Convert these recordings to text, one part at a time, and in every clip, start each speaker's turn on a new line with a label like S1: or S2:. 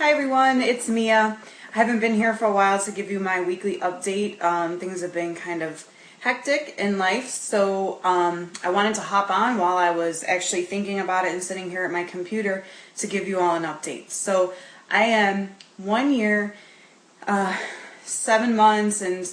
S1: Hi everyone, it's Mia. I haven't been here for a while to give you my weekly update. Things have been kind of hectic in life, so I wanted to hop on while I was actually thinking about it and sitting here at my computer to give you all an update. So I am 1 year, 7 months, and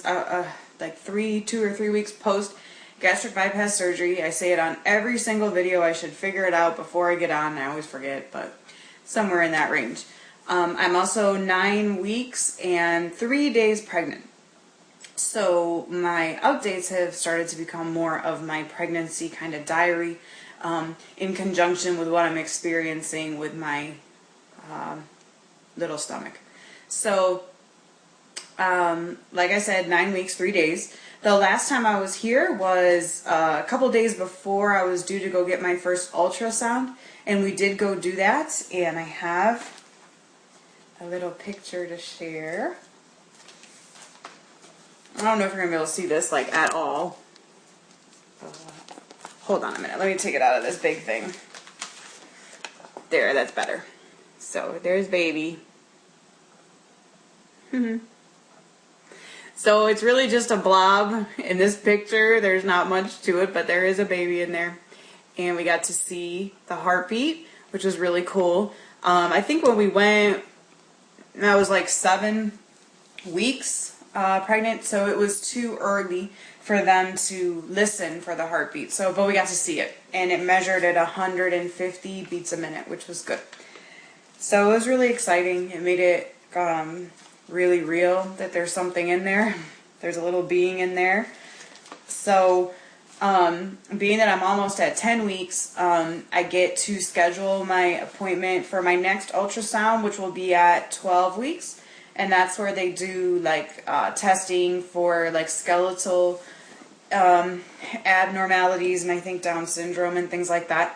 S1: like 2 or 3 weeks post gastric bypass surgery. I say it on every single video. I should figure it out before I get on. I always forget, but somewhere in that range. I'm also 9 weeks and 3 days pregnant. So my updates have started to become more of my pregnancy kind of diary, in conjunction with what I'm experiencing with my little stomach. So, like I said, 9 weeks, 3 days. The last time I was here was a couple days before I was due to go get my first ultrasound, and we did go do that, and I have a little picture to share. I don't know if you're gonna be able to see this like at all. Hold on a minute, let me take it out of this big thing. There, that's better. So there's baby. So it's really just a blob in this picture. There's not much to it, but there is a baby in there. And we got to see the heartbeat, which was really cool. I think when we went, I was like 7 weeks pregnant, so it was too early for them to listen for the heartbeat. So, but we got to see it, and it measured at 150 beats a minute, which was good. So it was really exciting. It made it really real that there's something in there. There's a little being in there. So being that I'm almost at 10 weeks, I get to schedule my appointment for my next ultrasound, which will be at 12 weeks. And that's where they do like testing for like skeletal abnormalities and I think Down syndrome and things like that.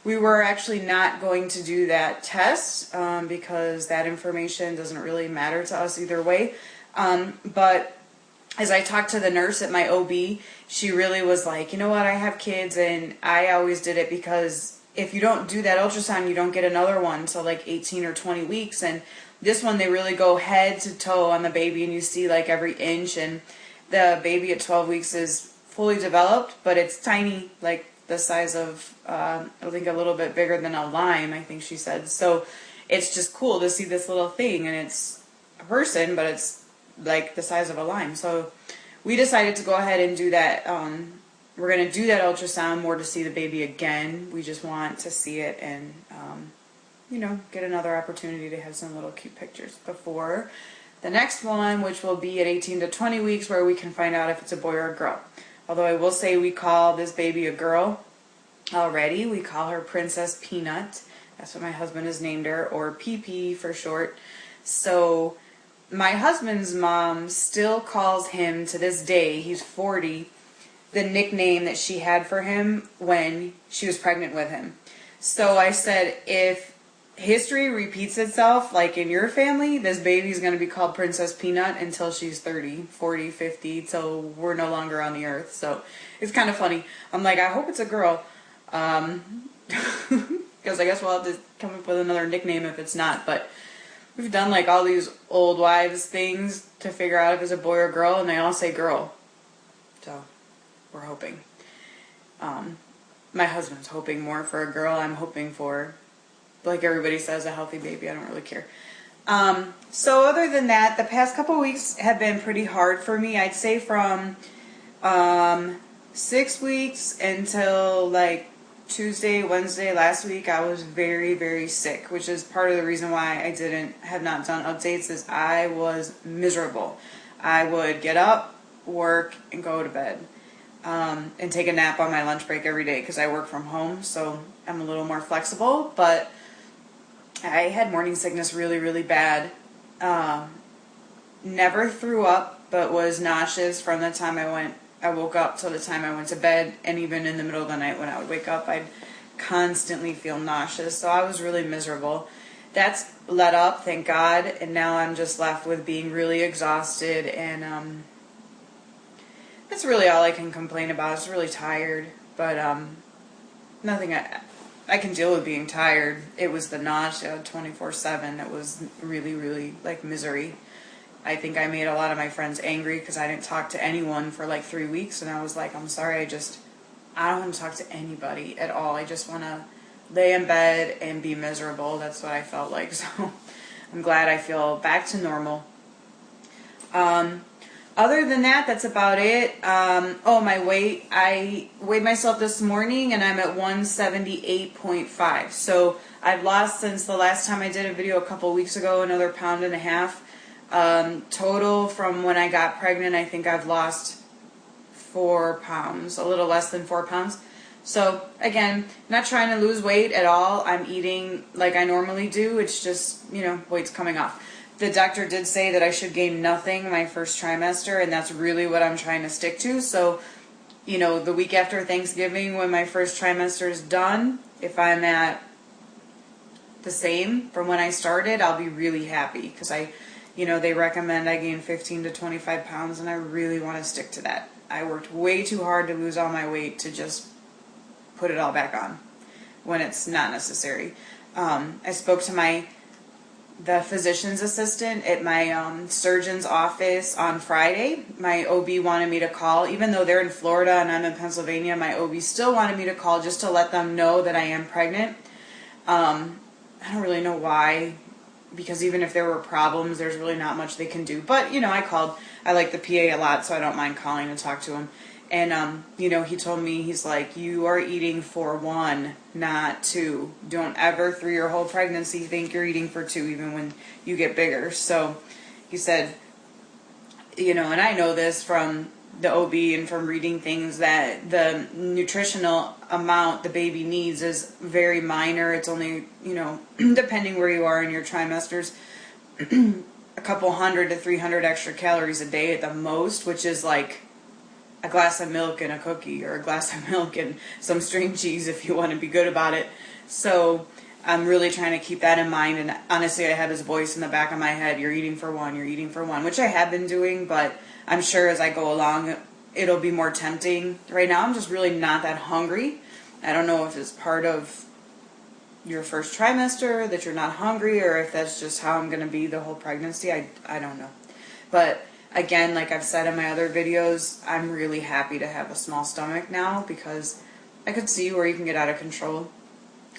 S1: We were actually not going to do that test because that information doesn't really matter to us either way. But as I talked to the nurse at my OB, she really was like, you know what, I have kids, and I always did it because if you don't do that ultrasound, you don't get another one until like 18 or 20 weeks. And this one, they really go head to toe on the baby, and you see like every inch. And the baby at 12 weeks is fully developed, but it's tiny, like the size of, I think a little bit bigger than a lime, I think she said. So it's just cool to see this little thing, and it's a person, but it's like the size of a lime. So we decided to go ahead and do that. We're going to do that ultrasound more to see the baby again. We just want to see it and, you know, get another opportunity to have some little cute pictures before the next one, which will be at 18 to 20 weeks, where we can find out if it's a boy or a girl. Although I will say we call this baby a girl already. We call her Princess Peanut. That's what my husband has named her, or PP for short. So my husband's mom still calls him to this day, he's 40, the nickname that she had for him when she was pregnant with him. So I said, if history repeats itself, like in your family, this baby's going to be called Princess Peanut until she's 30, 40, 50, till we're no longer on the earth. So it's kind of funny. I'm like, I hope it's a girl. Because I guess we'll have to come up with another nickname if it's not. But we've done like all these old wives things to figure out if it's a boy or girl, and they all say girl. So we're hoping. My husband's hoping more for a girl. I'm hoping for, like everybody says, a healthy baby. I don't really care. So other than that, the past couple of weeks have been pretty hard for me. I'd say from 6 weeks until like Tuesday, Wednesday last week, I was very, very sick, which is part of the reason why I have not done updates, is I was miserable. I would get up, work, and go to bed, and take a nap on my lunch break every day because I work from home, so I'm a little more flexible. But I had morning sickness really, really bad. Never threw up, but was nauseous from the time I woke up till the time I went to bed, and even in the middle of the night when I would wake up, I'd constantly feel nauseous. So I was really miserable. That's let up, thank God, and now I'm just left with being really exhausted, and that's really all I can complain about. I was really tired, but nothing I can deal with being tired. It was the nausea 24/7 that was really, really like misery. I think I made a lot of my friends angry because I didn't talk to anyone for like 3 weeks, and I was like, I'm sorry, I don't want to talk to anybody at all. I just want to lay in bed and be miserable. That's what I felt like. So I'm glad I feel back to normal. Other than that, that's about it. Oh, my weight. I weighed myself this morning and I'm at 178.5. So I've lost since the last time I did a video a couple weeks ago, another 1.5 pounds. Total from when I got pregnant, I think I've lost 4 pounds, a little less than 4 pounds. So again, not trying to lose weight at all. I'm eating like I normally do. It's just, weight's coming off. The doctor did say that I should gain nothing my first trimester, and that's really what I'm trying to stick to. So, the week after Thanksgiving, when my first trimester is done, if I'm at the same from when I started, I'll be really happy because they recommend I gain 15 to 25 pounds, and I really want to stick to that. I worked way too hard to lose all my weight to just put it all back on when it's not necessary. I spoke to the physician's assistant at my surgeon's office on Friday. My OB wanted me to call. Even though they're in Florida and I'm in Pennsylvania, my OB still wanted me to call just to let them know that I am pregnant. I don't really know why, because even if there were problems, there's really not much they can do. But, I called. I like the PA a lot, so I don't mind calling to talk to him. And, he told me, he's like, you are eating for 1, not 2. Don't ever through your whole pregnancy think you're eating for 2, even when you get bigger. So he said, and I know this from the OB and from reading things, that the nutritional amount the baby needs is very minor. It's only, depending where you are in your trimesters, a couple 100 to 300 extra calories a day at the most, which is like a glass of milk and a cookie, or a glass of milk and some string cheese if you want to be good about it. So I'm really trying to keep that in mind. And honestly, I have his voice in the back of my head, you're eating for 1, you're eating for 1, which I have been doing, but I'm sure as I go along, it'll be more tempting. Right now, I'm just really not that hungry. I don't know if it's part of your first trimester that you're not hungry, or if that's just how I'm going to be the whole pregnancy. I don't know. But again, like I've said in my other videos, I'm really happy to have a small stomach now, because I could see where you can get out of control,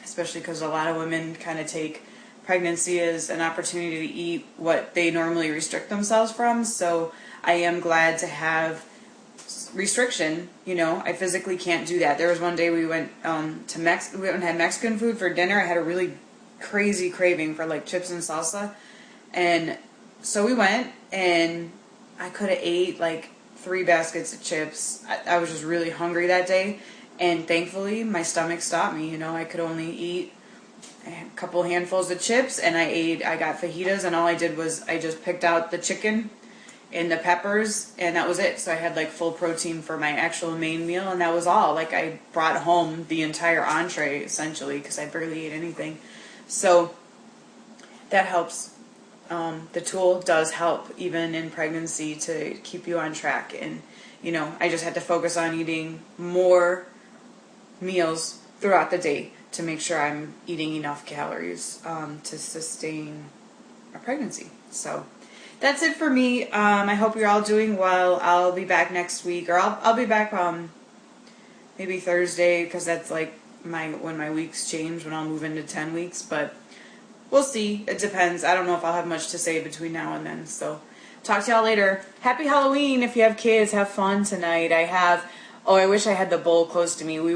S1: especially because a lot of women kind of take pregnancy as an opportunity to eat what they normally restrict themselves from. So I am glad to have restriction. I physically can't do that. There was one day we went we went and had Mexican food for dinner. I had a really crazy craving for like chips and salsa, and so we went, and I could have ate like 3 baskets of chips. I was just really hungry that day, and thankfully my stomach stopped me. I could only eat a couple handfuls of chips, and I got fajitas, and all I did was I just picked out the chicken and the peppers, and that was it. So I had like full protein for my actual main meal, and that was all. Like I brought home the entire entree essentially, because I barely ate anything. So that helps. The tool does help even in pregnancy to keep you on track. And I just had to focus on eating more meals throughout the day to make sure I'm eating enough calories to sustain a pregnancy. So that's it for me. I hope you're all doing well. I'll be back next week, or I'll be back maybe Thursday, because that's like when my weeks change, when I'll move into 10 weeks. But we'll see. It depends. I don't know if I'll have much to say between now and then. So talk to y'all later. Happy Halloween if you have kids. Have fun tonight. I wish I had the bowl close to me. We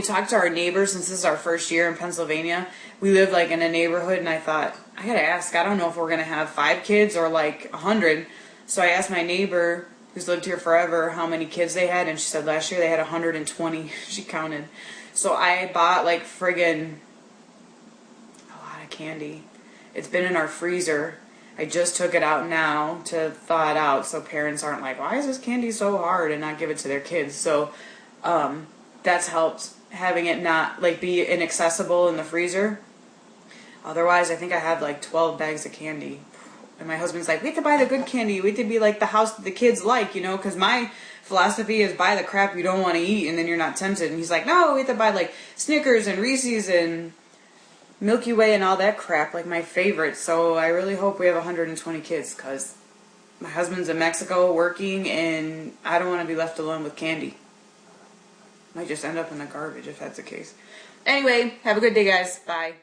S1: talked to our neighbors, since this is our first year in Pennsylvania. We live like in a neighborhood, and I thought, I gotta ask. I don't know if we're gonna have 5 kids or like 100. So I asked my neighbor, who's lived here forever, how many kids they had, and she said last year they had 120. She counted. So I bought like friggin' candy. It's been in our freezer. I just took it out now to thaw it out, so parents aren't like, why is this candy so hard, and not give it to their kids. So that's helped, having it not like be inaccessible in the freezer. Otherwise, I think I had like 12 bags of candy. And my husband's like, we have to buy the good candy. We have to be like the house that the kids like, you know, because my philosophy is buy the crap you don't want to eat and then you're not tempted. And he's like, no, we have to buy like Snickers and Reese's and Milky Way and all that crap, like my favorite. So I really hope we have 120 kids because my husband's in Mexico working and I don't want to be left alone with candy. Might just end up in the garbage if that's the case. Anyway, have a good day, guys. Bye.